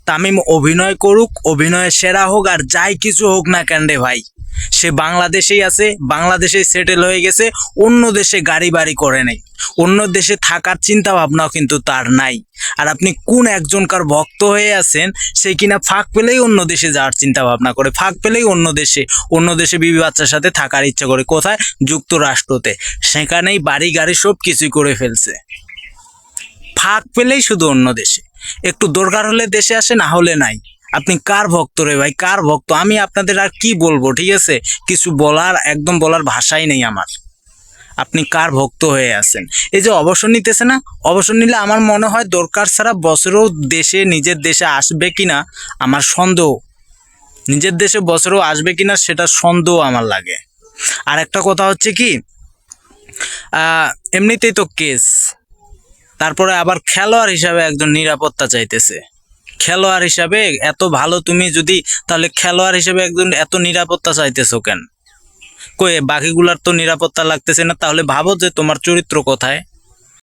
তামিম অভিনয় করুক, অভিনয়ে সেরা হোক আর যাই কিছু হোক না কেন রে ভাই, সে বাংলাদেশেই আছে, বাংলাদেশেই সেটেল হয়ে গেছে, অন্য দেশে গাড়ি বাড়ি করে নেই, অন্য দেশে থাকার চিন্তা ভাবনাও কিন্তু তার নাই। আর আপনি কোন একজনকার ভক্ত হয়ে আছেন, সে কিনা ফাঁক পেলেই অন্য দেশে যাওয়ার চিন্তা ভাবনা করে, ফাঁক পেলেই অন্য দেশে বিবি বাচ্চার সাথে থাকার ইচ্ছা করে। কোথায়? যুক্তরাষ্ট্রতে। সেখানেই বাড়ি গাড়ি সব কিছুই করে ফেলছে, ফাঁক পেলেই শুধু অন্য দেশে। একটু দরকার হলে দেশে আসে, না হলে নাই। আপনি কার ভক্ত রে ভাই, কার ভক্ত? আমি আপনাদের আর কি বলবো, ঠিক আছে? কিছু বলার, একদম বলার ভাষাই নেই আমার। আপনি কার ভক্ত হয়ে আছেন? এই যে অবসর নিতেছে না, অবসর নিলে আমার মনে হয় দরকার ছাড়া বছরেও দেশে, নিজের দেশে আসবে কিনা আমার সন্দেহ। নিজের দেশে বছরেও আসবে কিনা সেটা সন্দেহ আমার লাগে। আর একটা কথা হচ্ছে কি, এমনিতেই তো কেস, তারপরে আবার খেলোয়াড় হিসাবে একজন নিরাপত্তা চাইতেছে। খেলোয়াড় হিসাবে এত ভালো তুমি যদি, তাহলে খেলোয়াড় হিসাবে একজন এত নিরাপত্তা চাইতেছো কেন? কই বাকিগুলার তো নিরাপত্তা লাগতেছে না, তাহলে ভাবো যে তোমার চরিত্র কোথায়।